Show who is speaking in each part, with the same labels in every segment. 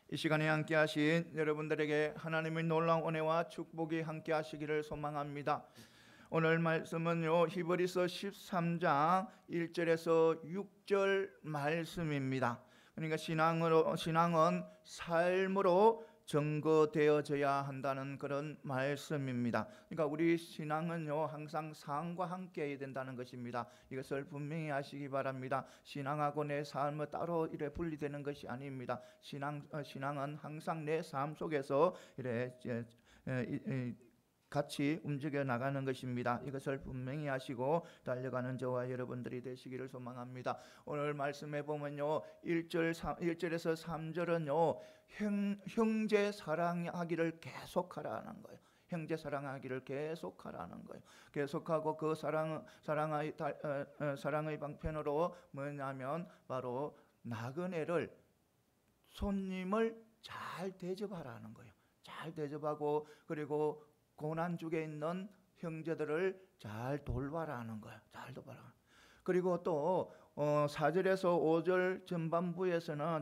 Speaker 1: 이 시간에 함께 하신 여러분들에게 하나님의 놀라운 은혜와 축복이 함께 하시기를 소망합니다. 오늘 말씀은요, 히브리서 13장 1절에서 6절 말씀입니다. 그러니까 신앙은 삶으로 증거되어져야 한다는 그런 말씀입니다. 그러니까 우리 신앙은요, 항상 삶과 함께 해야 된다는 것입니다. 이것을 분명히 아시기 바랍니다. 신앙하고 내 삶은 따로 이래 분리되는 것이 아닙니다. 신앙은 항상 내 삶 속에서 이래 같이 움직여 나가는 것입니다. 이것을 분명히 하시고 달려가는 저와 여러분들이 되시기를 소망합니다. 오늘 말씀해 보면요, 1절에서 3절은요 형제 사랑하기를 계속하라는 거예요. 형제 사랑하기를 계속하라는 거예요. 계속하고 그 사랑의 방편으로 뭐냐면 바로 나그네를, 손님을 잘 대접하라는 거예요. 잘 대접하고, 그리고 고난중에 있는 형제들을 잘 돌봐라는 거야. 잘 돌봐라. 그리고 또 4절에서 5절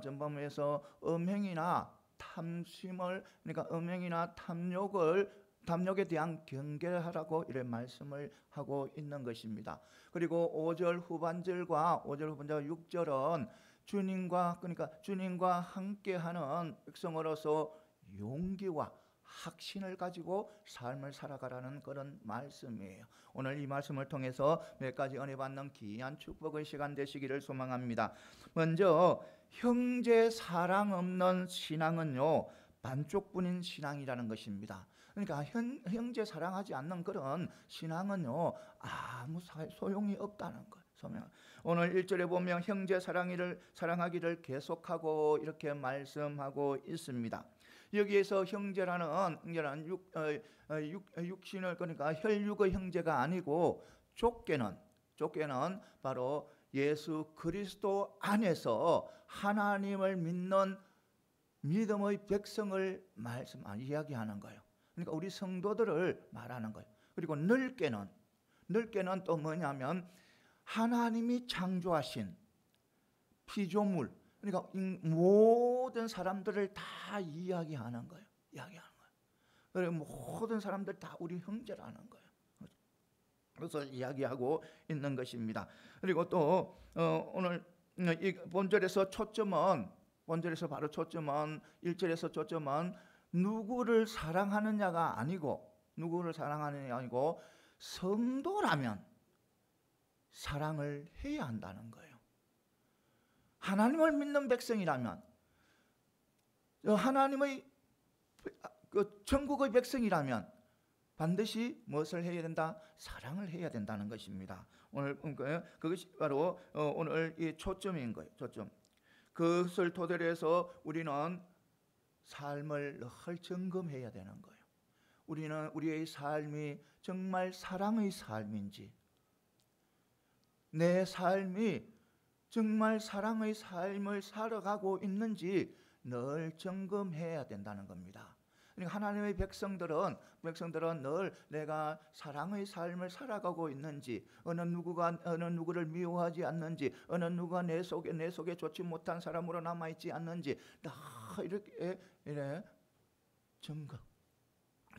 Speaker 1: 전반부에서 음행이나 탐심을, 그러니까 음행이나 탐욕에 대한 경계하라고 이렇게 말씀을 하고 있는 것입니다. 그리고 5절 후반절과 6절은 주님과 함께하는 백성으로서 용기와 확신을 가지고 삶을 살아가라는 그런 말씀이에요. 오늘 이 말씀을 통해서 몇 가지 은혜 받는 귀한 축복의 시간 되시기를 소망합니다. 먼저 형제 사랑 없는 신앙은요, 반쪽뿐인 신앙이라는 것입니다. 그러니까 형제 사랑하지 않는 그런 신앙은요, 아무 소용이 없다는 거예요. 오늘 1절에 보면 형제 사랑하기를 계속하고 이렇게 말씀하고 있습니다. 여기에서 형제라는 육신을, 그러니까 혈육의 형제가 아니고 족계는 바로 예수 그리스도 안에서 하나님을 믿는 믿음의 백성을 이야기하는 거예요. 그러니까 우리 성도들을 말하는 거예요. 그리고 넓게는 또 뭐냐면 하나님이 창조하신 피조물, 그러니까 모든 사람들을 다 이야기하는 거예요. 그리고 모든 사람들 다 우리 형제라는 거예요. 그래서 이야기하고 있는 것입니다. 그리고 또 오늘 이 본절에서 바로 초점은 1절에서 초점은 누구를 사랑하느냐가 아니고 성도라면 사랑을 해야 한다는 거예요. 하나님을 믿는 백성이라면, 하나님의 천국의 백성이라면 반드시 무엇을 해야 된다? 사랑을 해야 된다는 것입니다. 오늘 그것이 바로 오늘 이 초점인 거예요. 초점. 그것을 토대로 해서 우리는 삶을 늘 점검해야 되는 거예요. 우리의 삶이 정말 사랑의 삶인지, 내 삶이 정말 사랑의 삶을 살아가고 있는지 늘 점검해야 된다는 겁니다. 그러니까 하나님의 백성들은 늘 내가 사랑의 삶을 살아가고 있는지, 어느 누구를 미워하지 않는지, 어느 누가 내 속에 좋지 못한 사람으로 남아있지 않는지 다 이렇게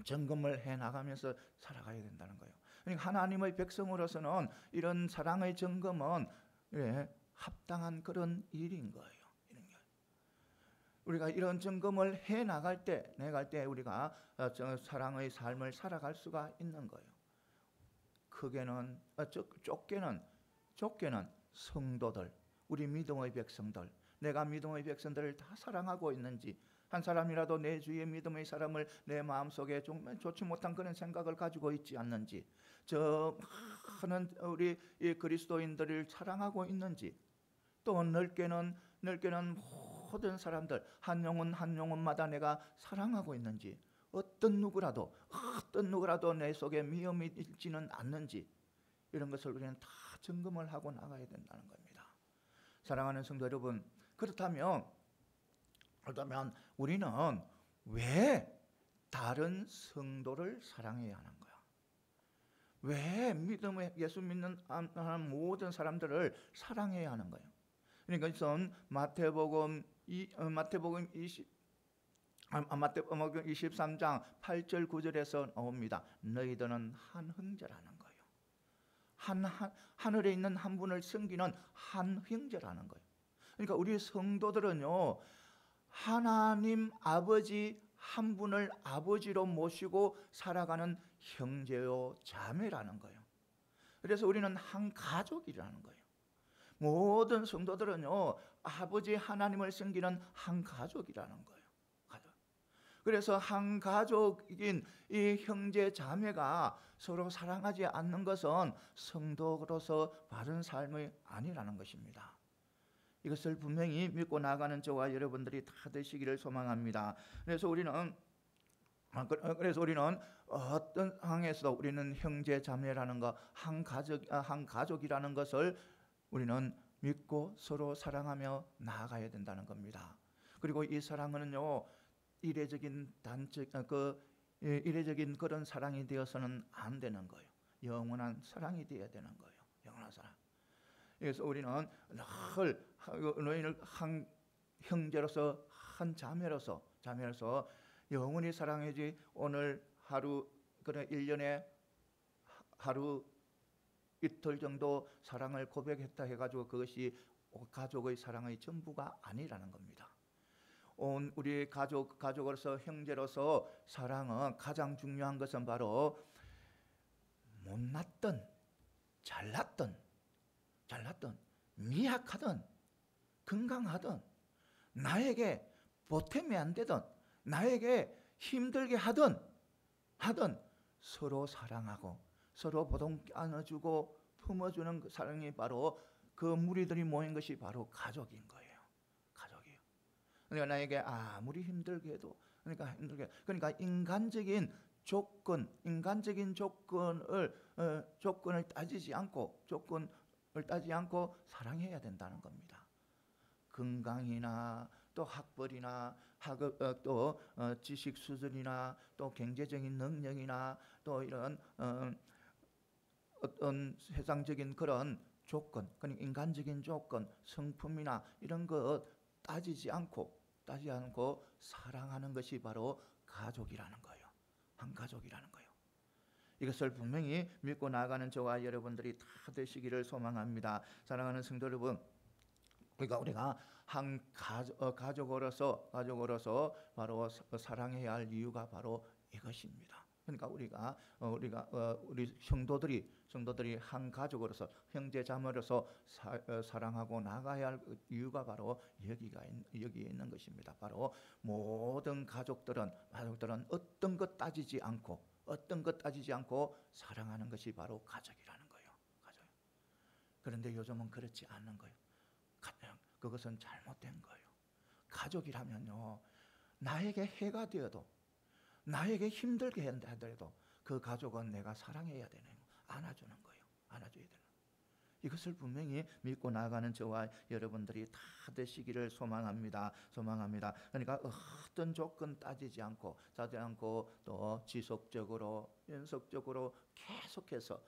Speaker 1: 점검을 해나가면서 살아가야 된다는 거예요. 그러니까 하나님의 백성으로서는 이런 사랑의 점검은 합당한 그런 일인 거예요. 우리가 이런 점검을 해 나갈 때 우리가 사랑의 삶을 살아갈 수가 있는 거예요. 좁게는 성도들, 우리 믿음의 백성들, 내가 믿음의 백성들을 다 사랑하고 있는지, 한 사람이라도 내 주위의 믿음의 사람을 내 마음속에 정말 좋지 못한 그런 생각을 가지고 있지 않는지, 저 많은 우리 그리스도인들을 사랑하고 있는지, 또 넓게는 모든 사람들 한 영혼마다 내가 사랑하고 있는지, 어떤 누구라도 내 속에 미움이 있지는 않는지, 이런 것을 우리는 다 점검을 하고 나가야 된다는 겁니다. 사랑하는 성도 여러분, 그렇다면 우리는 왜 다른 성도를 사랑해야 하는 거야? 왜 예수 믿는 모든 사람들을 사랑해야 하는 거예요? 그러니까 이것은 마태복음 마태복음 23장 8절 9절에서 나옵니다. 너희들은 한 형제라는 거예요. 하늘에 있는 한 분을 섬기는 한 형제라는 거예요. 그러니까 우리 성도들은요, 하나님 아버지 한 분을 아버지로 모시고 살아가는 형제요 자매라는 거예요. 그래서 우리는 한 가족이라는 거예요. 모든 성도들은요, 아버지 하나님을 섬기는 한 가족이라는 거예요. 그래서 한 가족인 이 형제 자매가 서로 사랑하지 않는 것은 성도로서 바른 삶이 아니라는 것입니다. 이것을 분명히 믿고 나가는 저와 여러분들이 다 되시기를 소망합니다. 그래서 우리는 어떤 상황에서도 우리는 형제 자매라는 것, 한 가족이라는 것을 우리는 믿고 서로 사랑하며 나아가야 된다는 겁니다. 그리고 이 사랑은요, 이례적인 그런 사랑이 되어서는 안 되는 거예요. 영원한 사랑이 되어야 되는 거예요. 영원한 사랑. 그래서 우리는 늘 너희를 한 형제로서, 한 자매로서 영원히 사랑해야지. 오늘 하루, 그래 1년에 하루 이틀 정도 사랑을 고백했다 해가지고 그것이 가족의 사랑의 전부가 아니라는 겁니다. 우리 가족으로서, 형제로서 사랑은 가장 중요한 것은 바로 못났던, 잘났던, 미약하던, 건강하던, 나에게 보탬이 안 되던, 나에게 힘들게 하던 서로 사랑하고 서로 보통 안아주고 품어주는 그 사랑이 바로, 그 무리들이 모인 것이 바로 가족인 거예요. 가족이에요. 그러니까 나에게 아무리 힘들게 해도, 그러니까 인간적인 조건을 따지지 않고 사랑해야 된다는 겁니다. 건강이나 또 학벌이나 또 지식 수준이나 또 경제적인 능력이나 또 이런 어떤 세상적인 그런 조건, 그러니까 인간적인 조건, 성품이나 이런 것 따지지 않고 사랑하는 것이 바로 가족이라는 거예요. 한 가족이라는 거예요. 이것을 분명히 믿고 나아가는 저와 여러분들이 다 되시기를 소망합니다. 사랑하는 성도 여러분, 그러니까 우리가 한 가족으로서 바로 사랑해야 할 이유가 바로 이것입니다. 그러니까 우리 성도들이 한 가족으로서, 형제 자매로서 사랑하고 나가야 할 이유가 바로 여기에 있는 것입니다. 바로 모든 가족들은 어떤 것 따지지 않고 사랑하는 것이 바로 가족이라는 거예요. 가족. 그런데 요즘은 그렇지 않는 거예요. 그것은 잘못된 거예요. 가족이라면요, 나에게 해가 되어도, 나에게 힘들게 하더라도 그 가족은 내가 사랑해야 되는 거예요. 안아주는 거예요. 안아줘야 되는 거예요. 이것을 분명히 믿고 나가는 저와 여러분들이 다 되시기를 소망합니다. 그러니까 어떤 조건 따지지 않고 또 지속적으로, 연속적으로 계속해서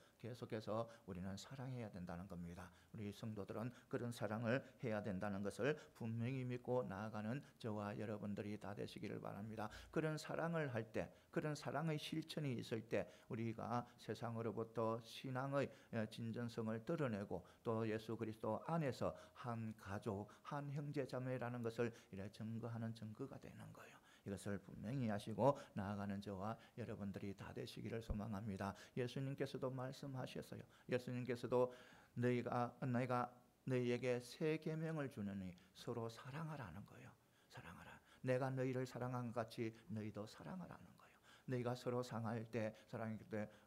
Speaker 1: 우리는 사랑해야 된다는 겁니다. 우리 성도들은 그런 사랑을 해야 된다는 것을 분명히 믿고 나아가는 저와 여러분들이 다 되시기를 바랍니다. 그런 사랑을 할 때, 그런 사랑의 실천이 있을 때 우리가 세상으로부터 신앙의 진정성을 드러내고 또 예수 그리스도 안에서 한 가족, 한 형제 자매라는 것을 이렇게 증거하는 증거가 되는 거예요. 이것을 분명히 하시고 나아가는 저와 여러분들이 다 되시기를 소망합니다. 예수님께서도 말씀하셨어요. 예수님께서도 내가 너희에게 새 계명을 주노니 서로 사랑하라는 거예요. 사랑하라. 내가 너희를 사랑한 것 같이 너희도 사랑하라는 거예요. 너희가 서로 사랑할 때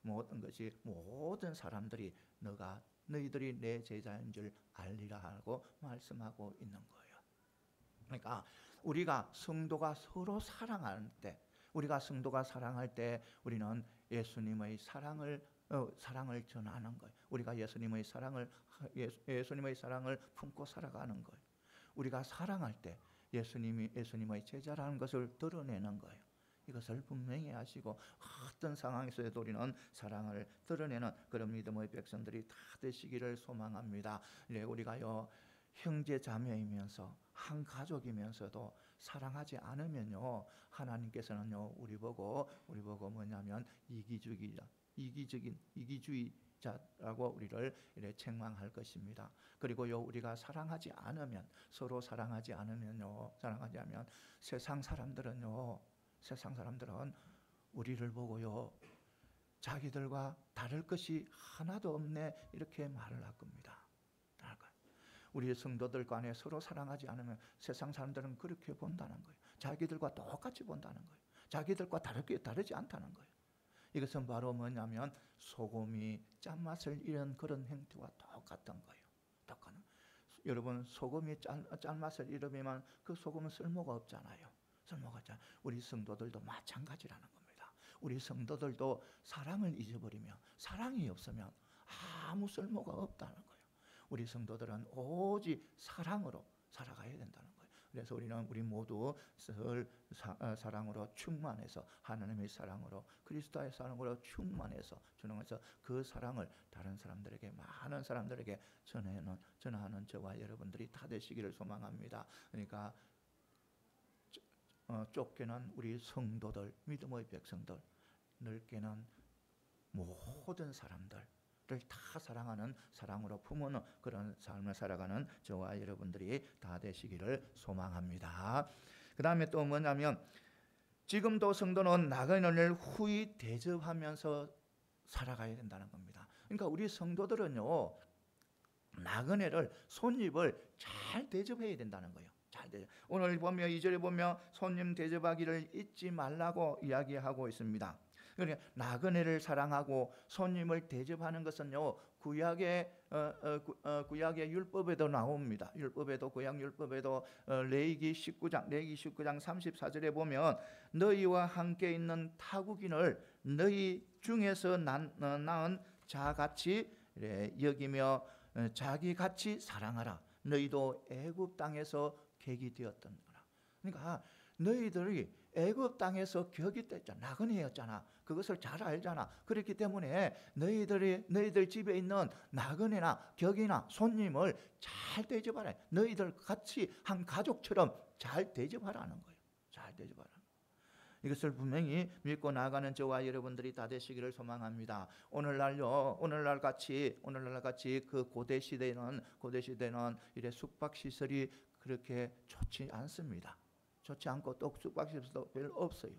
Speaker 1: 모든 사람들이 너희들이 내 제자인 줄 알리라 하고 말씀하고 있는 거예요. 그러니까 우리가 성도가 서로 사랑할 때 우리는 예수님의 사랑을 전하는 거예요. 우리가 예수님의 사랑을 품고 살아가는 거예요. 우리가 사랑할 때 예수님의 제자라는 것을 드러내는 거예요. 이것을 분명히 하시고 어떤 상황에서도 우리는 사랑을 드러내는 그런 믿음의 백성들이 다 되시기를 소망합니다. 우리가요, 형제 자매이면서 한 가족이면서도 사랑하지 않으면요, 하나님께서는요 우리 보고 뭐냐면 이기주의자라고 우리를 이렇게 책망할 것입니다. 그리고요 우리가 사랑하지 않으면, 서로 사랑하지 않으면 세상 사람들은 우리를 보고요 자기들과 다를 것이 하나도 없네 이렇게 말을 할 겁니다. 우리 성도들 간에 서로 사랑하지 않으면 세상 사람들은 그렇게 본다는 거예요. 자기들과 똑같이 본다는 거예요. 자기들과 다르지 않다는 거예요. 이것은 바로 뭐냐면 소금이 짠맛을 잃은 그런 행태와 똑같은 거예요. 여러분, 소금이 짠맛을 잃으면 그 소금은 쓸모가 없잖아요. 우리 성도들도 마찬가지라는 겁니다. 우리 성도들도 사랑을 잊어버리면, 사랑이 없으면 아무 쓸모가 없다는 거예요. 우리 성도들은 오직 사랑으로 살아가야 된다는 거예요. 그래서 우리 모두 사랑으로 충만해서, 하나님의 사랑으로, 그리스도의 사랑으로 충만해서 그 사랑을 다른 사람들에게, 많은 사람들에게 전하는 저와 여러분들이 다 되시기를 소망합니다. 그러니까 좁게는 우리 성도들, 믿음의 백성들, 넓게는 모든 사람들 다 사랑하는, 사랑으로 품은 그런 삶을 살아가는 저와 여러분들이 다 되시기를 소망합니다. 그 다음에 또 뭐냐면, 지금도 성도는 나그네를 후히 대접하면서 살아가야 된다는 겁니다. 그러니까 우리 성도들은요 나그네를, 손님을 잘 대접해야 된다는 거예요. 오늘 보면 2절에 보면 손님 대접하기를 잊지 말라고 이야기하고 있습니다. 그러니까 나그네를 사랑하고 손님을 대접하는 것은요 구약의 율법에도 나옵니다. 구약 율법에도 레위기 19장 34절에 보면 너희와 함께 있는 타국인을 너희 중에서 낳은 자같이 여기며 자기같이 사랑하라. 너희도 애굽 땅에서 객이 되었던 거라. 그러니까 너희들이 애굽 땅에서 격이 됐잖아. 나그네였잖아. 그것을 잘 알잖아. 그렇기 때문에 너희들 집에 있는 나그네나 격이나 손님을 잘 대접하라. 너희들 같이 한 가족처럼 잘 대접하라는 거예요. 잘 대접하라. 이것을 분명히 믿고 나가는 저와 여러분들이 다 되시기를 소망합니다. 오늘날 같이 그 고대 시대는 이래 숙박 시설이 그렇게 좋지 않습니다. 좋지 않고 또 숙박시설도 별로 없어요.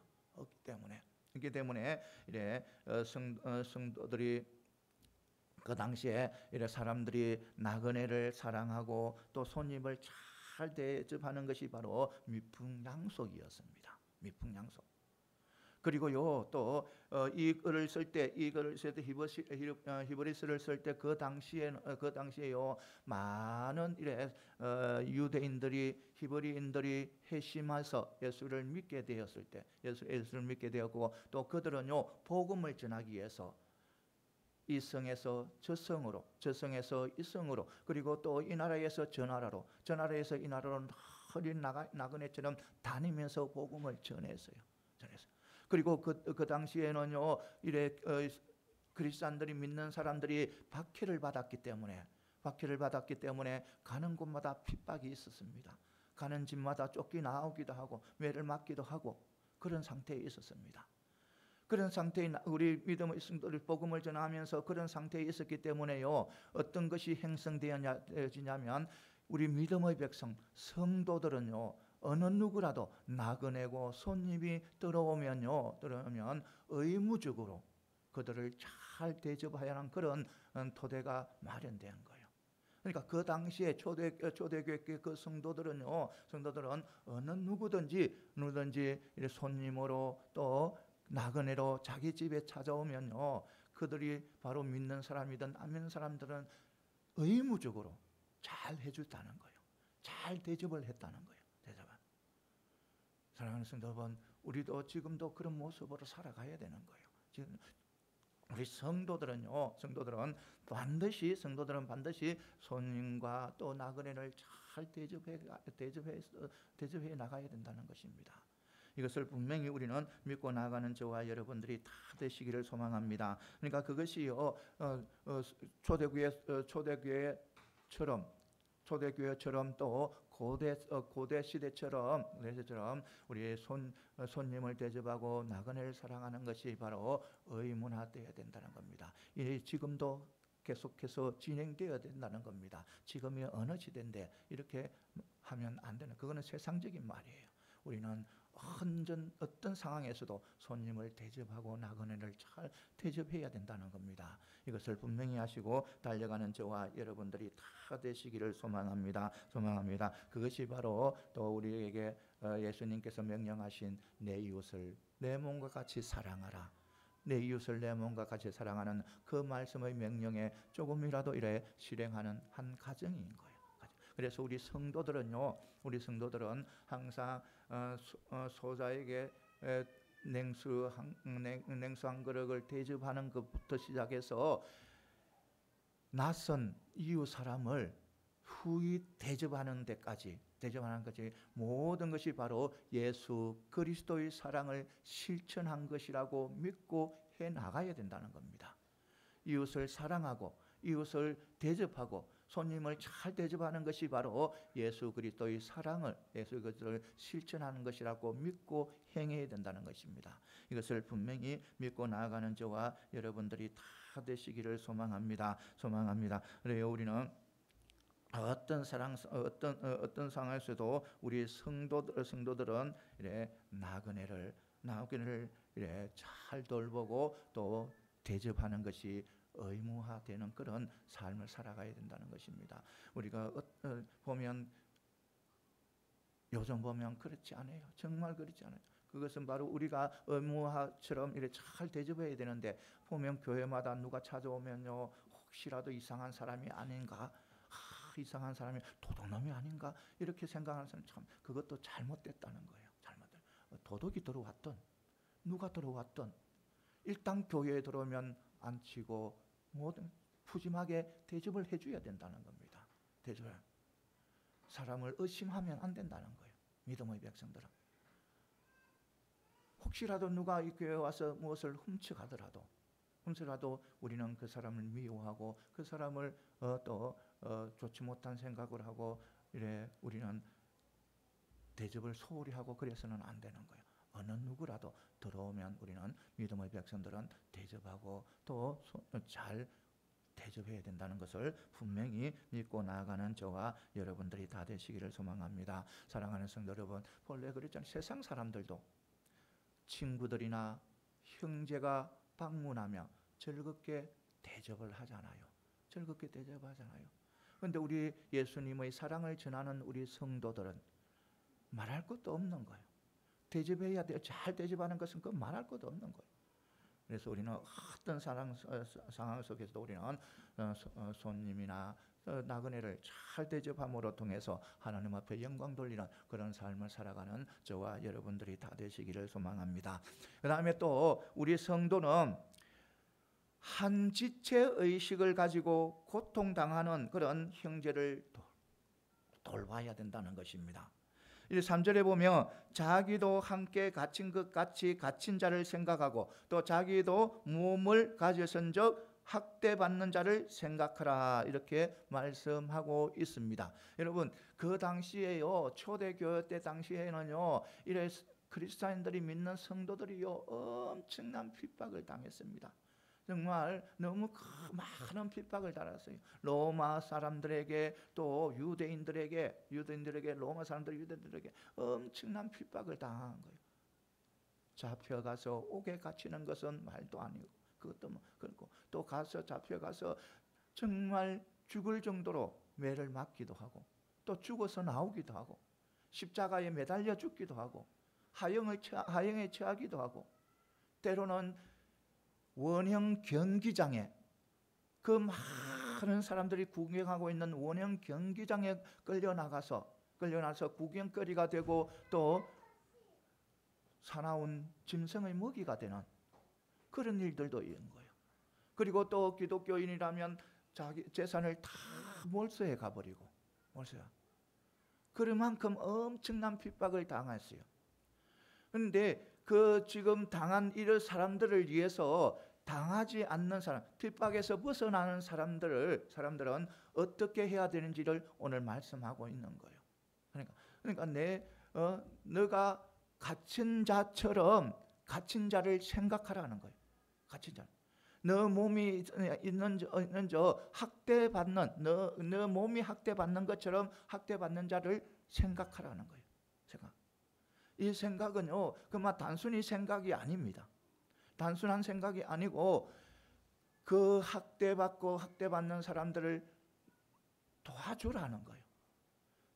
Speaker 1: 그렇기 때문에 이래 성도들이 그 당시에 이래 사람들이 나그네를 사랑하고 또 손님을 잘 대접하는 것이 바로 미풍양속이었습니다. 미풍양속. 그리고요 또 이 글을 쓸 때 히브리스를 쓸 때 그 당시에요 많은 이래 유대인들이, 히브리인들이 회심해서 예수를 믿게 되었을 때, 예수를 믿게 되었고, 또 그들은요 복음을 전하기 위해서 이 성에서 저 성으로, 저 성에서 이 성으로, 그리고 또 이 나라에서 저 나라로, 저 나라에서 이 나라로 허린 나그네처럼 다니면서 복음을 전했어요. 그리고 그 당시에는요 이래 그리스도인들이, 믿는 사람들이 박해를 받았기 때문에 가는 곳마다 핍박이 있었습니다. 가는 집마다 쫓겨나오기도 하고 매를 맞기도 하고 그런 상태에 있었습니다. 그런 상태에 우리 믿음의 성도들 복음을 전하면서 그런 상태에 있었기 때문에요 어떤 것이 형성되어지냐면, 우리 믿음의 백성 성도들은요 어느 누구라도 나그네고 손님이 들어오면 의무적으로 그들을 잘 대접해야 하는 그런 토대가 마련된 거예요. 그러니까 그 당시에 초대교회 그 성도들은 어느 누구든지 손님으로 또 나그네로 자기 집에 찾아오면요 그들이 바로 믿는 사람이든 안 믿는 사람들은 의무적으로 잘 해줬다는 거예요. 잘 대접을 했다는 거예요. 사랑하는 성도 여러분, 우리도 지금도 그런 모습으로 살아가야 되는 거예요. 지금 우리 성도들은 반드시 손님과 또 나그네를 잘 대접해 나가야 된다는 것입니다. 이것을 분명히 우리는 믿고 나가는 저와 여러분들이 다 되시기를 소망합니다. 그러니까 그것이 초대교회처럼 초대교회처럼 또 고대 시대처럼 우리 손님을 대접하고 나그네를 사랑하는 것이 바로 의문화되어야 된다는 겁니다. 이 지금도 계속해서 진행되어야 된다는 겁니다. 지금이 어느 시대인데 이렇게 하면 안 되는, 그거는 세상적인 말이에요. 우리는 어떤 상황에서도 손님을 대접하고 나그네를 잘 대접해야 된다는 겁니다. 이것을 분명히 하시고 달려가는 저와 여러분들이 다 되시기를 소망합니다. 그것이 바로 또 우리에게 예수님께서 명령하신 내 이웃을 내 몸과 같이 사랑하라. 내 이웃을 내 몸과 같이 사랑하는 그 말씀의 명령에 조금이라도 이래 실행하는 한 가정인 거예요. 그래서 우리 성도들은 항상 소자에게 냉수 한 그릇을 대접하는 것부터 시작해서 낯선 이웃 사람을 후히 대접하는 것이 모든 것이 바로 예수 그리스도의 사랑을 실천한 것이라고 믿고 해 나가야 된다는 겁니다. 이웃을 사랑하고 이웃을 대접하고 손님을 잘 대접하는 것이 바로 예수 그리스도의 그리스도를 실천하는 것이라고 믿고 행해야 된다는 것입니다. 이것을 분명히 믿고 나아가는 저와 여러분들이 다 되시기를 소망합니다. 그래요, 우리는 어떤 상황에서도 우리 성도들은 이래 나그네를 이래 잘 돌보고 또 대접하는 것이 의무화되는 그런 삶을 살아가야 된다는 것입니다. 우리가 요즘 보면 그렇지 않아요. 정말 그렇지 않아요. 그것은 바로 우리가 의무화처럼 이렇게 잘 대접해야 되는데, 보면 교회마다 누가 찾아오면요, 혹시라도 이상한 사람이 아닌가, 이상한 사람이 도둑놈이 아닌가 이렇게 생각하는 사람, 참 그것도 잘못됐다는 거예요. 도둑이 들어왔던 누가 들어왔던 일단 교회에 들어오면 앉히고 모든 푸짐하게 대접을 해줘야 된다는 겁니다. 사람을 의심하면 안 된다는 거예요. 믿음의 백성들은 혹시라도 누가 이 교회에 와서 무엇을 훔쳐가더라도 우리는 그 사람을 미워하고 그 사람을 좋지 못한 생각을 하고 이래 우리는 대접을 소홀히 하고 그래서는 안 되는 거예요. 어느 누구라도 들어오면 우리는 믿음의 백성들은 대접하고 또 잘 대접해야 된다는 것을 분명히 믿고 나아가는 저와 여러분들이 다 되시기를 소망합니다. 사랑하는 성도 여러분, 본래 그랬잖아요. 세상 사람들도 친구들이나 형제가 방문하며 즐겁게 대접을 하잖아요. 그런데 우리 예수님의 사랑을 전하는 우리 성도들은 말할 것도 없는 거예요. 대접해야 돼요. 잘 대접하는 것은 그 말할 것도 없는 거예요. 그래서 우리는 어떤 상황 속에서도 우리는 손님이나 나그네를 잘 대접함으로 통해서 하나님 앞에 영광 돌리는 그런 삶을 살아가는 저와 여러분들이 다 되시기를 소망합니다. 그 다음에 또 우리 성도는 한 지체 의식을 가지고 고통당하는 그런 형제를 돌봐야 된다는 것입니다. 3절에 보면 자기도 함께 갇힌 것 같이 갇힌 자를 생각하고 또 자기도 몸을 가졌은즉 학대받는 자를 생각하라, 이렇게 말씀하고 있습니다. 여러분, 그 당시에요, 초대교회 때 당시에는요, 이래 그리스도인들이 믿는 성도들이요 엄청난 핍박을 당했습니다. 정말 너무 많은 핍박을 달았어요. 로마 사람들에게 또 유대인들에게 로마 사람들 유대인들에게 엄청난 핍박을 당한 거예요. 잡혀가서 옥에 갇히는 것은 말도 아니고 그것도 그렇고 또 가서 잡혀가서 정말 죽을 정도로 매를 맞기도 하고 또 죽어서 나오기도 하고 십자가에 매달려 죽기도 하고 하형에 처하기도 하고 때로는 원형 경기장에 그 많은 사람들이 구경하고 있는 원형 경기장에 끌려나서 구경거리가 되고 또 사나운 짐승의 먹이가 되는 그런 일들도 있는 거예요. 그리고 또 기독교인이라면 자기 재산을 다 몰수해 가버리고 그만큼 엄청난 핍박을 당했어요. 그런데 그 지금 당한 이런 사람들을 위해서 당하지 않는 사람, 핍박에서 벗어나는 사람들은 어떻게 해야 되는지를 오늘 말씀하고 있는 거예요. 그러니까 너가 갇힌 자처럼 갇힌 자를 생각하라는 거예요. 갇힌 자. 너 몸이 있는 저 학대받는 너 몸이 학대받는 것처럼 학대받는 자를 생각하라는 거예요. 이 생각은요, 그만 단순히 생각이 아닙니다. 단순한 생각이 아니고 그 학대받고 학대받는 사람들을 도와주라는 거예요.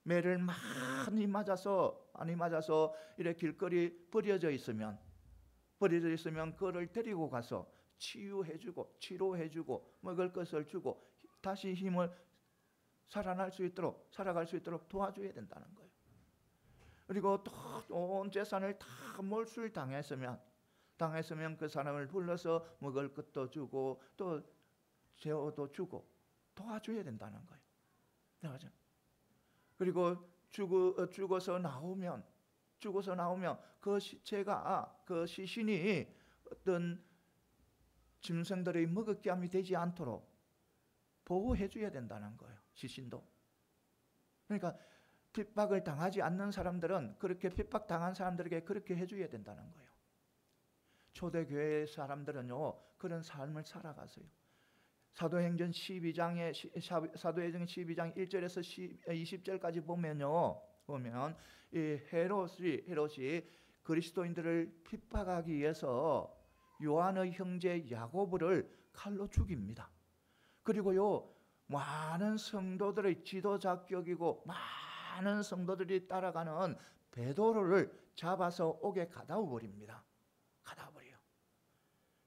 Speaker 1: 매를 많이 맞아서 이렇게 길거리 버려져 있으면 그를 데리고 가서 치유해주고 치료해주고 먹을 것을 주고 다시 힘을 살아갈 수 있도록 도와줘야 된다는 거예요. 그리고 또 온 재산을 다 몰수를 당했으면 그 사람을 불러서 먹을 것도 주고 또 재워도 주고 도와줘야 된다는 거예요. 그리고 죽어서 나오면 그 시체가 그 시신이 어떤 짐승들의 먹잇감이 되지 않도록 보호해 줘야 된다는 거예요. 시신도. 그러니까 핍박을 당하지 않는 사람들은 그렇게 핍박당한 사람들에게 그렇게 해줘야 된다는 거예요. 초대교회 사람들은요, 그런 삶을 살아가서요. 사도행전 12장 1절에서 20절까지 보면 이 헤롯이 그리스도인들을 핍박하기 위해서 요한의 형제 야고보를 칼로 죽입니다. 그리고요, 많은 성도들의 지도자격이고 많은 성도들이 따라가는 베드로를 잡아서 옥에 가다워 버립니다.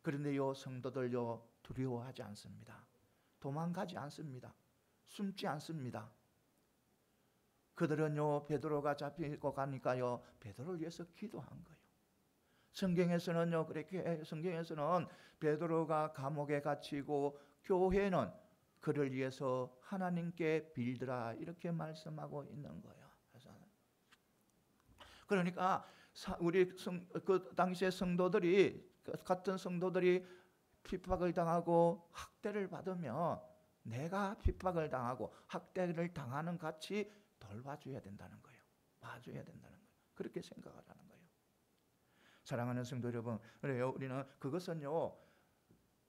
Speaker 1: 그런데 요 성도들요, 두려워하지 않습니다. 도망가지 않습니다. 숨지 않습니다. 그들은요, 베드로가 잡히고 가니까요, 베드로를 위해서 기도한 거예요. 성경에서는 베드로가 감옥에 갇히고 교회는 그를 위해서 하나님께 빌드라 이렇게 말씀하고 있는 거예요. 그러니까 우리 그 당시의 같은 성도들이 핍박을 당하고 학대를 받으면 내가 핍박을 당하고 학대를 당하는 같이 돌봐줘야 된다는 거예요. 봐줘야 된다는 거예요. 그렇게 생각하라는 거예요. 사랑하는 성도 여러분, 그래요. 우리는 그것은요,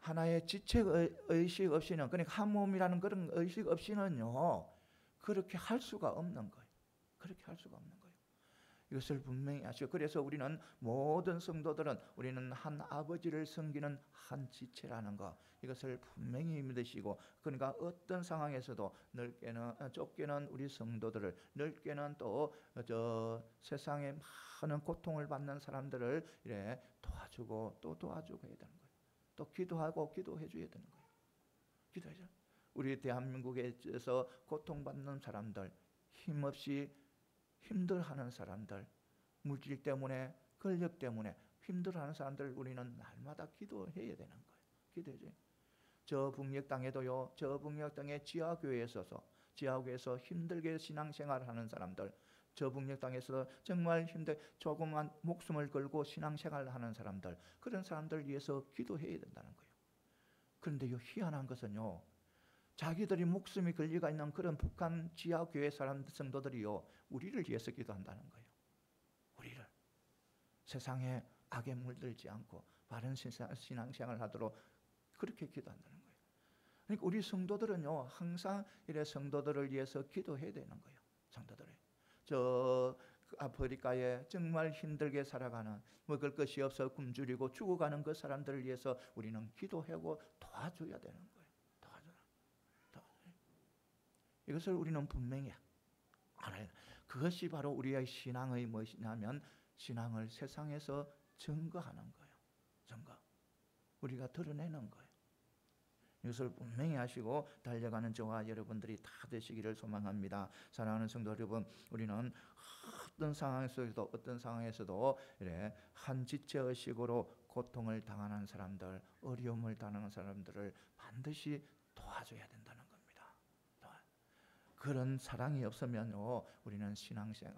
Speaker 1: 하나의 지체 의식 없이는, 그러니까 한 몸이라는 그런 의식 없이는요, 그렇게 할 수가 없는 거예요. 이것을 분명히 아시고, 그래서 우리는 모든 성도들은 우리는 한 아버지를 섬기는 한 지체라는 것, 이것을 분명히 믿으시고, 그러니까 어떤 상황에서도 좁게는 우리 성도들을, 넓게는 또 세상에 많은 고통을 받는 사람들을 이렇게 도와주고 또 도와주고 해야 되는 거예요. 또 기도하고 기도해 줘야 되는 거예요. 기도하죠. 우리 대한민국에서 고통받는 사람들, 힘없이 힘들어하는 사람들, 물질 때문에 권력 때문에 힘들어하는 사람들 우리는 날마다 기도해야 되는 거예요. 기도해줘요. 저 북녘 땅에도요, 저 북녘 땅에 지하교회에서 힘들게 신앙생활하는 사람들, 저 북녘 땅에서 정말 조그만 목숨을 걸고 신앙생활하는 사람들, 그런 사람들 위해서 기도해야 된다는 거예요. 그런데요, 희한한 것은요, 자기들이 목숨이 걸려가 있는 그런 북한 지하교회 성도들이요, 우리를 위해서 기도한다는 거예요. 우리를 세상에 악에 물들지 않고 바른 신앙생활을 하도록 그렇게 기도한다는 거예요. 그러니까 우리 성도들은요, 항상 이래 성도들을 위해서 기도해야 되는 거예요. 성도들을. 저 아프리카에 정말 힘들게 살아가는, 먹을 것이 없어 굶주리고 죽어가는 그 사람들을 위해서 우리는 기도하고 도와줘야 되는 거예요. 이것을 우리는 분명히 알아야 돼. 그것이 바로 우리의 신앙의 무엇이냐면, 신앙을 세상에서 증거하는 거예요. 우리가 드러내는 거예요. 이것을 분명히 하시고 달려가는 저와 여러분들이 다 되시기를 소망합니다. 사랑하는 성도 여러분, 우리는 어떤 상황에서도 이래 한 지체의식으로 고통을 당하는 사람들, 어려움을 당하는 사람들을 반드시 도와줘야 된다는 겁니다. 그런 사랑이 없으면요, 우리는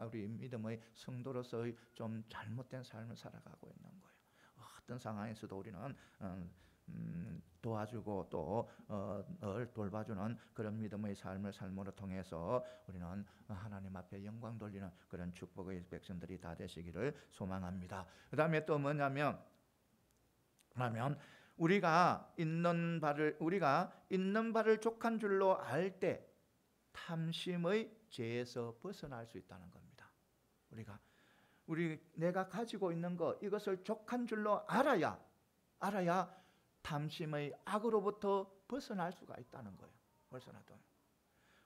Speaker 1: 우리 믿음의 성도로서의 좀 잘못된 삶을 살아가고 있는 거예요. 어떤 상황에서도 우리는 도와주고 또 늘 돌봐주는 그런 믿음의 삶을 삶으로 통해서 우리는 하나님 앞에 영광 돌리는 그런 축복의 백성들이 다 되시기를 소망합니다. 그 다음에 또 뭐냐면 우리가 있는 바를 족한 줄로 알 때 탐심의 죄에서 벗어날 수 있다는 겁니다. 내가 가지고 있는 것, 이것을 족한 줄로 알아야 탐심의 악으로부터 벗어날 수가 있다는 거예요.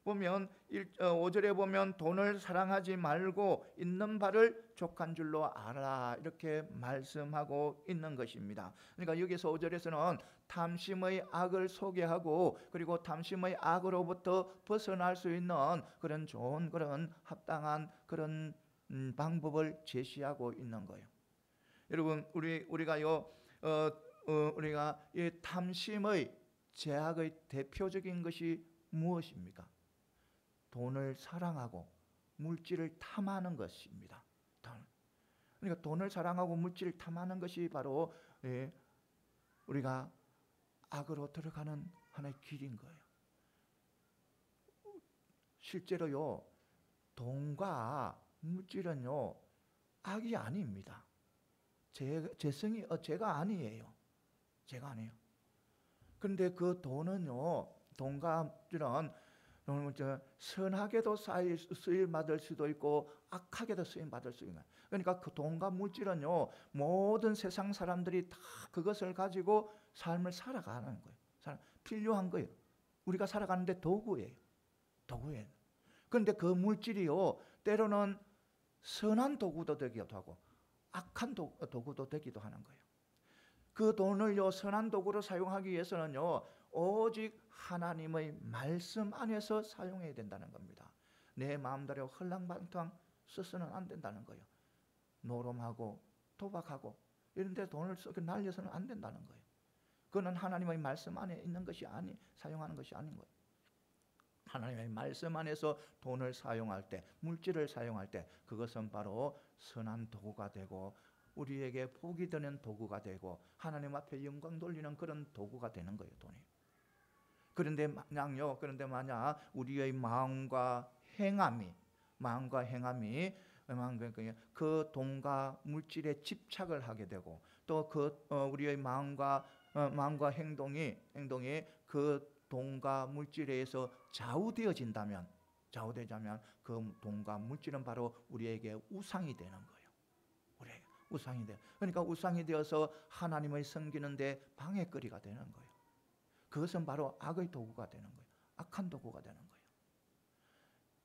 Speaker 1: 보면 5절에 보면 돈을 사랑하지 말고 있는 바를 족한 줄로 알아, 이렇게 말씀하고 있는 것입니다. 그러니까 여기서 5절에서는 탐심의 악을 소개하고 그리고 탐심의 악으로부터 벗어날 수 있는 그런 좋은 그런 합당한 그런 방법을 제시하고 있는 거예요. 여러분, 우리가요 우리가 이 탐심의 제약의 대표적인 것이 무엇입니까? 돈을 사랑하고 물질을 탐하는 것입니다. 그러니까 돈을 사랑하고 물질을 탐하는 것이 바로 우리가 악으로 들어가는 하나의 길인 거예요. 실제로요, 돈과 물질은요 악이 아닙니다. 제가 아니에요. 그런데 그 돈은요, 돈과 물질은 선하게도 쓰임 받을 수도 있고 악하게도 쓰임 받을 수 있는. 그러니까 그 돈과 물질은요, 모든 세상 사람들이 다 그것을 가지고 삶을 살아가는 거예요. 필요한 거예요. 우리가 살아가는데 도구예요. 그런데 그 물질이요, 때로는 선한 도구도 되기도 하고 악한 도구도 되기도 하는 거예요. 그 돈을요, 선한 도구로 사용하기 위해서는요, 오직 하나님의 말씀 안에서 사용해야 된다는 겁니다. 내 마음대로 헐랑방탕 써서는 안 된다는 거예요. 노름하고 도박하고 이런 데 돈을 날려서는 안 된다는 거예요. 그거는 하나님의 말씀 안에 있는 것이 사용하는 것이 아닌 거예요. 하나님의 말씀 안에서 돈을 사용할 때, 물질을 사용할 때 그것은 바로 선한 도구가 되고 우리에게 복이 되는 도구가 되고 하나님 앞에 영광 돌리는 그런 도구가 되는 거예요, 돈이. 그런데 만약 우리의 마음과 행함이 그 돈과 물질에 집착을 하게 되고 또 우리의 마음과 행동이 그 돈과 물질에 의해서 좌우되어진다면 그 돈과 물질은 바로 우리에게 우상이 되는 거예요. 그러니까 우상이 되어서 하나님을 섬기는데 방해거리가 되는 거예요. 그것은 바로 악의 도구가 되는 거예요. 악한 도구가 되는 거예요.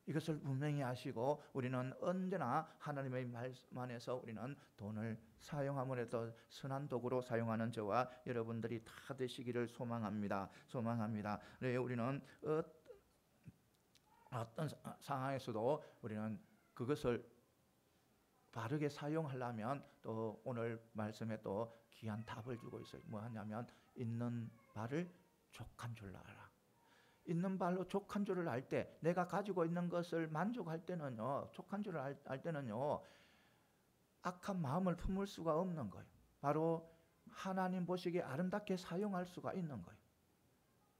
Speaker 1: 이것을 분명히 아시고 우리는 언제나 하나님의 말씀 안에서 우리는 돈을 사용함으로써 선한 도구로 사용하는 저와 여러분들이 다 되시기를 소망합니다. 네, 우리는 어떤 상황에서도 우리는 그것을 바르게 사용하려면 또 오늘 말씀에 또 귀한 답을 주고 있어요. 뭐 하냐면 있는 바를 족한 줄로 알아. 있는 발로 족한 줄을 알 때, 내가 가지고 있는 것을 만족할 때는요, 족한 줄을 알 때는요, 악한 마음을 품을 수가 없는 거예요. 바로 하나님 보시기에 아름답게 사용할 수가 있는 거예요.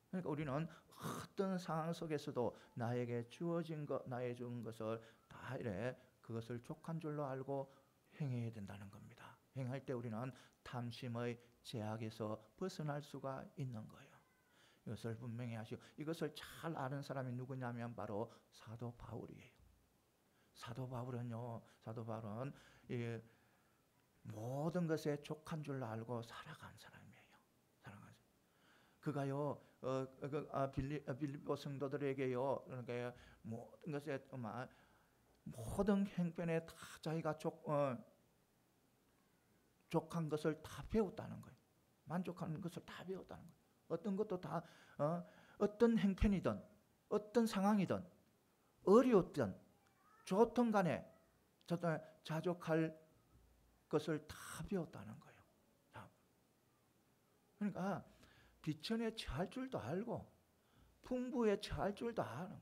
Speaker 1: 그러니까 우리는 어떤 상황 속에서도 나에게 주어진 것, 나에게 준 것을 다 이래 그것을 족한 줄로 알고 행해야 된다는 겁니다. 행할 때 우리는 탐심의 제약에서 벗어날 수가 있는 거예요. 이것을 분명히 하시고 이것을 잘 아는 사람이 누구냐면 바로 사도 바울이에요. 사도 바울은 이 모든 것에 족한 줄로 알고 살아간 사람이에요. 그가요 빌립보 성도들에게요, 그러니까 모든 것에 모든 행편에 다 자기가 족한 것을 다 배웠다는 거예요. 만족하는 것을 다 배웠다는 거예요. 어떤 것도 다 어떤 행편이든 어떤 상황이든 어려웠든 좋든 간에 자족할 것을 다 배웠다는 거예요. 그러니까 비천에 처할 줄도 알고 풍부에 처할 줄도 아는 거예요.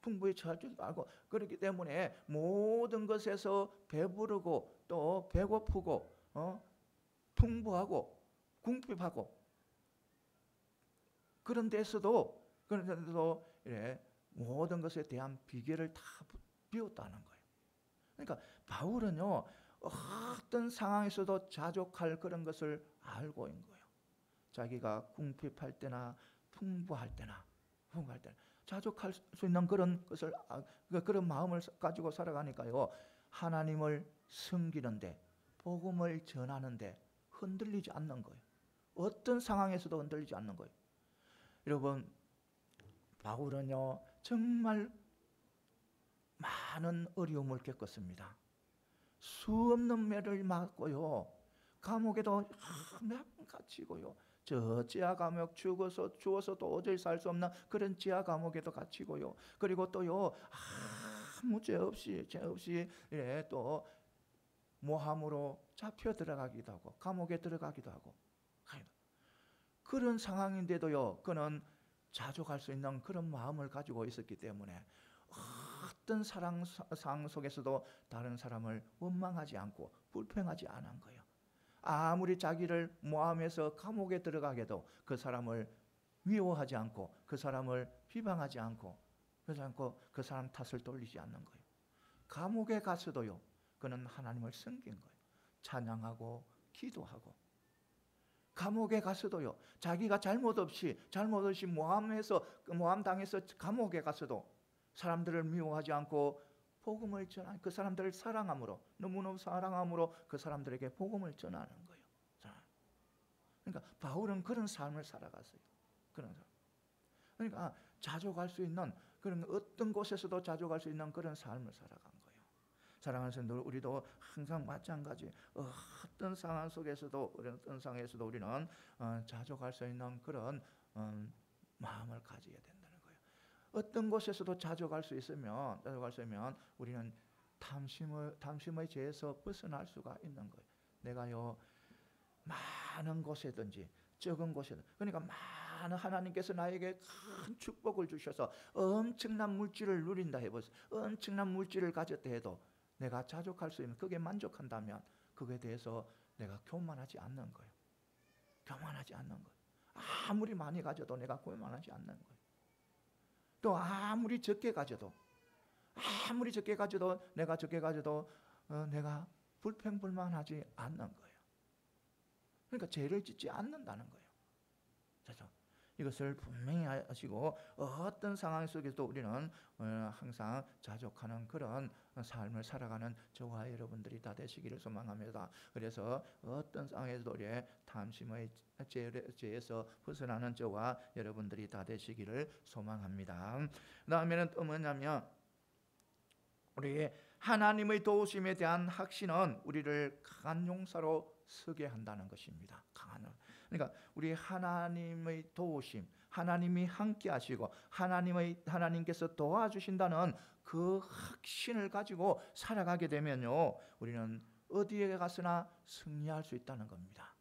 Speaker 1: 풍부에 처할 줄도 알고 그렇기 때문에 모든 것에서 배부르고 또 배고프고 풍부하고 궁핍하고 그런데도 이래 모든 것에 대한 비결을 다 비웠다는 거예요. 그러니까 바울은요, 어떤 상황에서도 자족할 그런 것을 알고 있는 거예요. 자기가 궁핍할 때나 풍부할 때나 자족할 수 있는 그런 것을, 그런 마음을 가지고 살아가니까요, 하나님을 섬기는데, 복음을 전하는데 흔들리지 않는 거예요. 어떤 상황에서도 흔들리지 않는 거예요. 여러분, 바울은요 정말 많은 어려움을 겪었습니다. 수없는 매를 맞고요, 감옥에도 몇 번 갇히고요, 저 지하 감옥 죽어서도 어딜 살 수 없는 그런 지하 감옥에도 갇히고요, 그리고 또요 아무 죄 없이 또 모함으로 잡혀 들어가기도 하고 감옥에 들어가기도 하고, 그런 상황인데도요 그는 자족할 수 있는 그런 마음을 가지고 있었기 때문에 어떤 상황 속에서도 다른 사람을 원망하지 않고 불평하지 않은 거예요. 아무리 자기를 모함해서 감옥에 들어가게도 그 사람을 미워하지 않고, 그 사람을 비방하지 않고, 그 사람 탓을 돌리지 않는 거예요. 감옥에 가서도요 그는 하나님을 섬긴 거예요. 찬양하고 기도하고. 감옥에 가서도요, 자기가 잘못 없이 모함당해서 감옥에 가서도 사람들을 미워하지 않고 복음을 전하는, 그 사람들을 사랑함으로, 너무너무 사랑함으로 그 사람들에게 복음을 전하는 거예요. 그러니까 바울은 그런 삶을 살아갔어요. 그러니까 자족할 수 있는, 그런 어떤 곳에서도 자족할 수 있는 그런 삶을 살아간 거예요. 사랑하는 성도, 우리도 항상 마찬가지, 어떤 상황 속에서도 우리는 자족할 수 있는 그런 마음을 가져야 된다는 거예요. 어떤 곳에서도 자족할 수 있으면 우리는 탐심의 죄에서 벗어날 수가 있는 거예요. 내가요 많은 곳에든지 적은 곳에든, 그러니까 많은, 하나님께서 나에게 큰 축복을 주셔서 엄청난 물질을 누린다 해보세요. 엄청난 물질을 가졌다 해도 내가 자족할 수 있는, 그게 만족한다면 그거에 대해서 내가 교만하지 않는 거예요. 아무리 많이 가져도 내가 교만하지 않는 거예요. 또 아무리 적게 가져도 내가 불평불만하지 않는 거예요. 그러니까 죄를 짓지 않는다는 거예요. 그래서 이것을 분명히 하시고, 어떤 상황 속에서도 우리는 항상 자족하는 그런 삶을 살아가는 저와 여러분들이 다 되시기를 소망합니다. 그래서 어떤 상황에서도 우리의 탐심의 죄에서 벗어나는 저와 여러분들이 다 되시기를 소망합니다. 그 다음에는 또 뭐냐면, 우리 하나님의 도우심에 대한 확신은 우리를 강한 용사로 서게 한다는 것입니다. 그러니까 우리 하나님의 도우심, 하나님이 함께 하시고 하나님께서 도와주신다는 그 확신을 가지고 살아가게 되면요, 우리는 어디에 가서나 승리할 수 있다는 겁니다.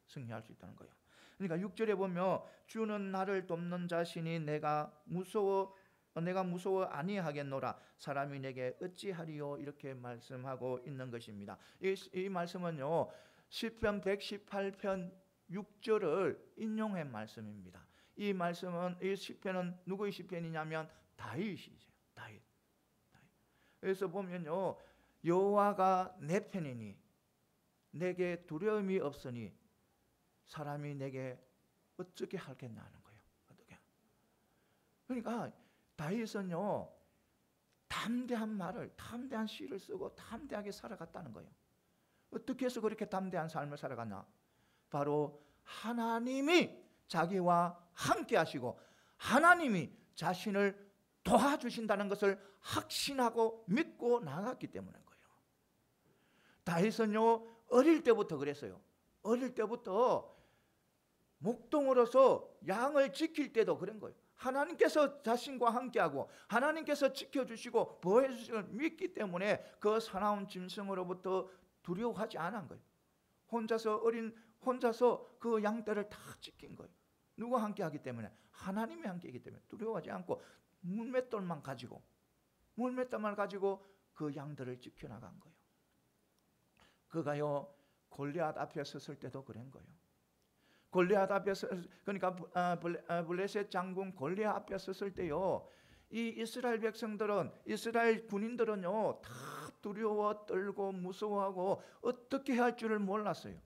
Speaker 1: 그러니까 6절에 보면, 주는 나를 돕는 자신이 내가 무서워 아니하겠노라. 사람이 내게 어찌하리요, 이렇게 말씀하고 있는 것입니다. 이 말씀은요, 시편 118편 6절을 인용한 말씀입니다. 이 시편은 누구의 시편이냐면 다윗이죠. 다윗. 그래서 보면요, 여호와가 내 편이니 내게 두려움이 없으니 사람이 내게 어떻게 하겠나 하는 거예요. 그러니까 다윗은요, 담대한 시를 쓰고 담대하게 살아갔다는 거예요. 어떻게 해서 그렇게 담대한 삶을 살아갔나? 바로 하나님이 자기와 함께 하시고 하나님이 자신을 도와주신다는 것을 확신하고 믿고 나갔기 때문인 거예요. 다윗은요, 어릴 때부터 그랬어요. 어릴 때부터 목동으로서 양을 지킬 때도 그런 거예요. 하나님께서 자신과 함께하고 하나님께서 지켜주시고 보호해주시는 걸 믿기 때문에 그 사나운 짐승으로부터 두려워하지 않은 거예요. 혼자서 그 양떼를 다 지킨 거예요. 누가 함께하기 때문에? 하나님이 함께하기 때문에 두려워하지 않고 물맷돌만 가지고 그 양들을 지켜나간 거예요. 그가요, 골리앗 앞에 섰을 때도 그런 거예요. 골리앗 앞에 그러니까 블레셋 장군 골리앗 앞에 섰을 때요, 이 이스라엘 백성들은, 이스라엘 군인들은요 다 두려워 떨고 무서워하고 어떻게 해야 할 줄을 몰랐어요.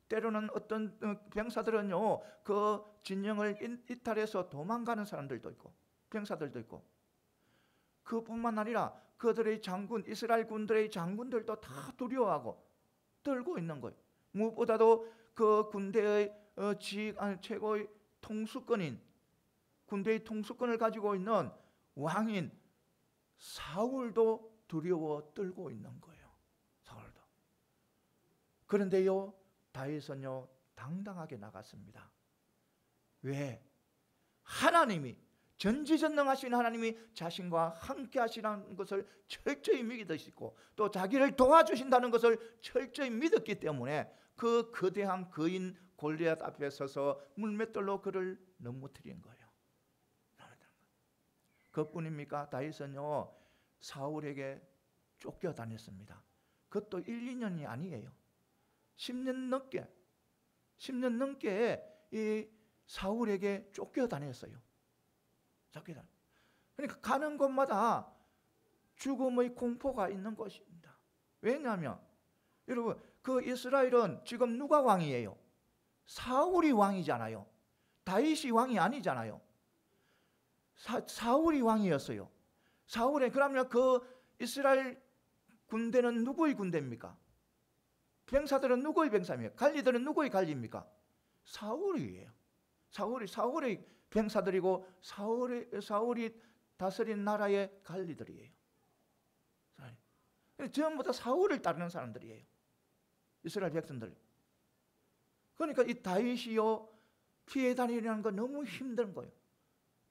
Speaker 1: 때로는 어떤 병사들은요 그 진영을 이탈해서 도망가는 사람들도 있고 병사들도 있고, 그뿐만 아니라 그들의 장군, 이스라엘 군들의 장군들도 다 두려워하고 떨고 있는 거예요. 무엇보다도 그 군대의 최고의 통수권인, 군대의 통수권을 가지고 있는 왕인 사울도 두려워 떨고 있는 거예요. 사울도. 그런데요 다윗은요 당당하게 나갔습니다. 왜? 하나님이, 전지전능하신 하나님이 자신과 함께 하시라는 것을 철저히 믿으시고 또 자기를 도와주신다는 것을 철저히 믿었기 때문에 그 거대한 거인 골리앗 앞에 서서 물맷돌로 그를 넘어뜨린 거예요. 그뿐입니까? 다윗은요 사울에게 쫓겨다녔습니다. 그것도 1, 2년이 아니에요. 10년 넘게 이 사울에게 쫓겨다녔어요. 그러니까 가는 곳마다 죽음의 공포가 있는 것입니다. 왜냐하면 여러분 그 이스라엘은 지금 누가 왕이에요? 사울이 왕이잖아요. 다윗이 왕이 아니잖아요. 사울이 왕이었어요. 그러면 그 이스라엘 군대는 누구의 군대입니까? 병사들은 누구의 병사입니까? 관리들은 누구의 관리입니까? 사울이에요. 사울의 병사들이고 사울이 다스린 나라의 관리들이에요. 전부 다 사울을 따르는 사람들이에요. 이스라엘 백성들. 그러니까 이 다윗이요 피해 다니려는 거 너무 힘든 거예요.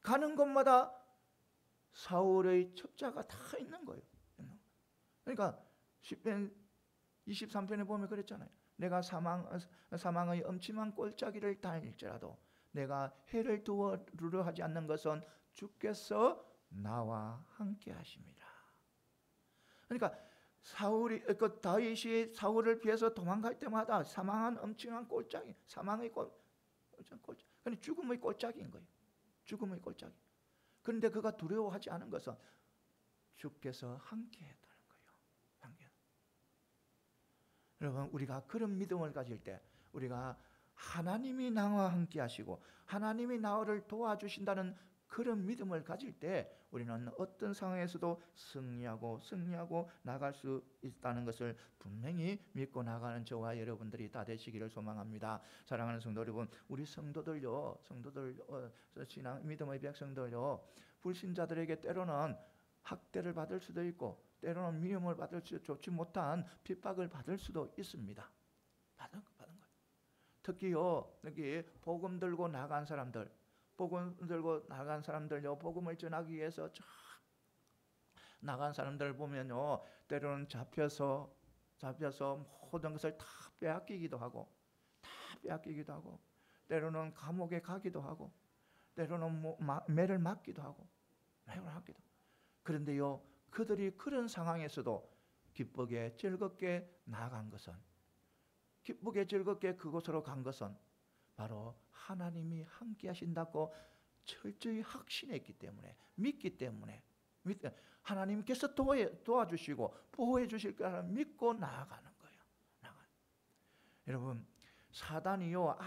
Speaker 1: 가는 곳마다 사울의 첩자가 다 있는 거예요. 그러니까 10편 23편에 보면 그랬잖아요. 내가 사망의 엄침한 골짜기를 다닐지라도 내가 해를 두려워 하지 않는 것은 주께서 나와 함께 하심이라. 그러니까 다윗이 사울을 피해서 도망갈 때마다 사망한 엄청난 골짜기, 사망의 골짜기, 그러니까 죽음의 골짜기인 거예요. 죽음의 골짜기. 그런데 그가 두려워하지 않은 것은 주께서 함께 했다는 거예요. 함께. 여러분 우리가 그런 믿음을 가질 때, 우리가 하나님이 나와 함께 하시고 하나님이 나를 도와주신다는 그런 믿음을 가질 때 우리는 어떤 상황에서도 승리하고 나갈 수 있다는 것을 분명히 믿고 나가는 저와 여러분들이 다 되시기를 소망합니다. 사랑하는 성도 여러분, 우리 성도들요, 신앙 믿음의 백성들요, 불신자들에게 때로는 학대를 받을 수도 있고 때로는 미움을 받을 수, 좋지 못한 핍박을 받을 수도 있습니다. 받은 거예요. 특히요, 여기 복음 들고 나간 사람들, 복음을 전하기 위해서 나간 사람들 보면요, 때로는 잡혀서 모든 것을 다 빼앗기기도 하고, 때로는 감옥에 가기도 하고, 때로는 매를 맞기도 하고. 그런데요, 그들이 그런 상황에서도 기쁘게 즐겁게 나간 것은, 기쁘게 즐겁게 그곳으로 간 것은 바로 하나님이 함께 하신다고 철저히 확신했기 때문에, 믿기 때문에, 하나님께서 도와주시고 보호해 주실 거라 믿고 나아가는 거예요. 여러분, 사단이요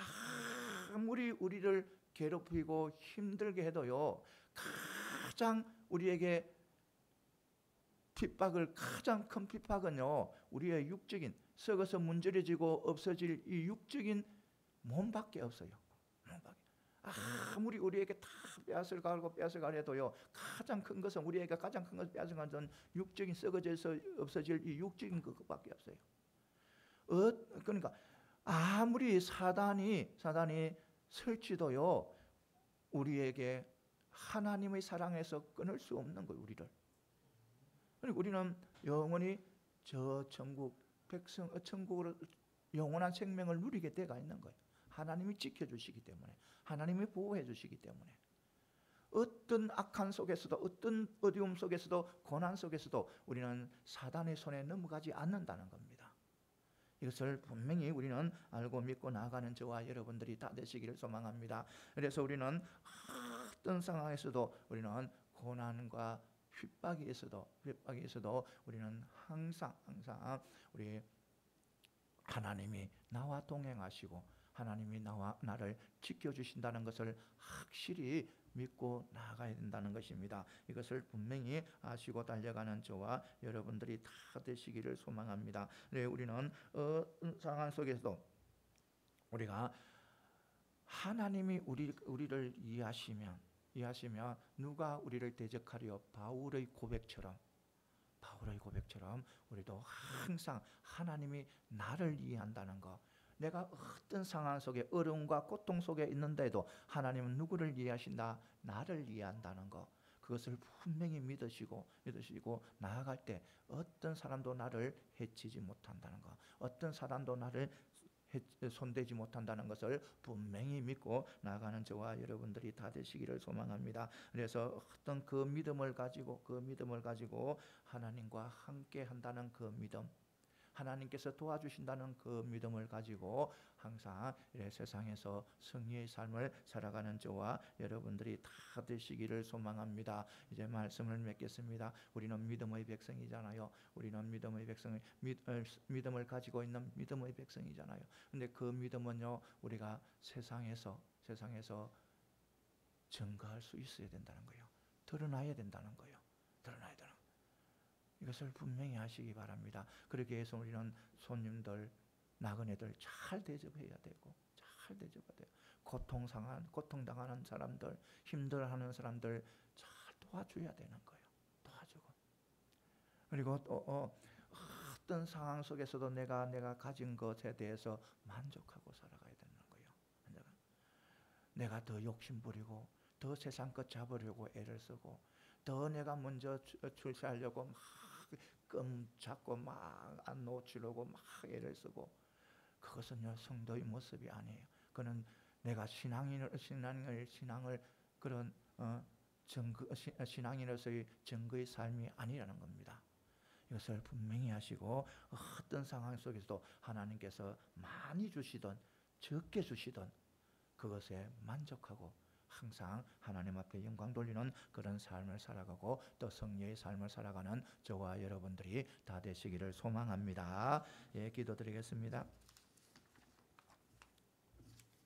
Speaker 1: 아무리 우리를 괴롭히고 힘들게 해도요, 가장 우리에게 가장 큰 핍박은요, 우리의 육적인, 썩어서 문드러지고 없어질 이 육적인 몸밖에 없어요. 아무리 우리에게 다 빼앗아가고 해도요, 가장 큰 것은, 우리에게 가장 큰 것을 빼앗아가는 것은 육적인, 썩어져서 없어질 이 육적인 그것밖에 없어요. 그러니까 아무리 사단이 설치도요, 우리에게 하나님의 사랑에서 끊을 수 없는 거예요. 우리는 영원히 저 천국으로 영원한 생명을 누리게 돼가 있는 거예요. 하나님이 지켜주시기 때문에, 하나님이 보호해 주시기 때문에, 어떤 악한 속에서도, 어떤 어려움 속에서도, 고난 속에서도 우리는 사단의 손에 넘어가지 않는다는 겁니다. 이것을 분명히 우리는 알고 믿고 나아가는 저와 여러분들이 다 되시기를 소망합니다. 그래서 우리는 어떤 상황에서도 우리는 고난과 핍박에서도 우리는 항상 우리 하나님이 나와 동행하시고 하나님이 나를 지켜주신다는 것을 확실히 믿고 나아가야 된다는 것입니다. 이것을 분명히 아시고 달려가는 저와 여러분들이 다 되시기를 소망합니다. 네, 우리는 상황 속에서도 우리가 하나님이 우리를 이해하시면 누가 우리를 대적하려 바울의 고백처럼 우리도 항상 하나님이 나를 이해한다는 것, 내가 어떤 상황 속에 어려움과 고통 속에 있는데도 하나님은 누구를 이해하신다? 나를 이해한다는 것, 그것을 분명히 믿으시고 나아갈 때 어떤 사람도 나를 해치지 못한다는 것, 어떤 사람도 나를 손대지 못한다는 것을 분명히 믿고 나가는 저와 여러분들이 다 되시기를 소망합니다. 그래서 어떤 그 믿음을 가지고 하나님과 함께 한다는 그 믿음, 하나님께서 도와주신다는 그 믿음을 가지고 항상 세상에서 승리의 삶을 살아가는 저와 여러분들이 다 되시기를 소망합니다. 이제 말씀을 맺겠습니다. 우리는 믿음의 백성이잖아요. 우리는 믿음을 가지고 있는 믿음의 백성이잖아요. 근데 그 믿음은요, 우리가 세상에서 증거할 수 있어야 된다는 거예요. 드러나야 된다는 거예요. 이것을 분명히 하시기 바랍니다. 그러기 위해서 우리는 손님들, 나그네들 잘 대접해야 되고, 고통당하는 사람들, 힘들어하는 사람들 잘 도와줘야 되는 거예요. 도와주고. 그리고 또 어떤 상황 속에서도 내가 가진 것에 대해서 만족하고 살아가야 되는 거예요. 내가 더 욕심부리고 더 세상 것 잡으려고 애를 쓰고 더 내가 먼저 출세하려고 막 끔 잡고 막 안 놓치려고 막 애를 쓰고, 그것은요 성도의 모습이 아니에요. 그는 내가 신앙을 그런 신앙인으로서의 증거의 삶이 아니라는 겁니다. 이것을 분명히 하시고 어떤 상황 속에서도 하나님께서 많이 주시든 적게 주시든 그것에 만족하고 항상 하나님 앞에 영광 돌리는 그런 삶을 살아가고 또 승리의 삶을 살아가는 저와 여러분들이 다 되시기를 소망합니다. 예, 기도드리겠습니다.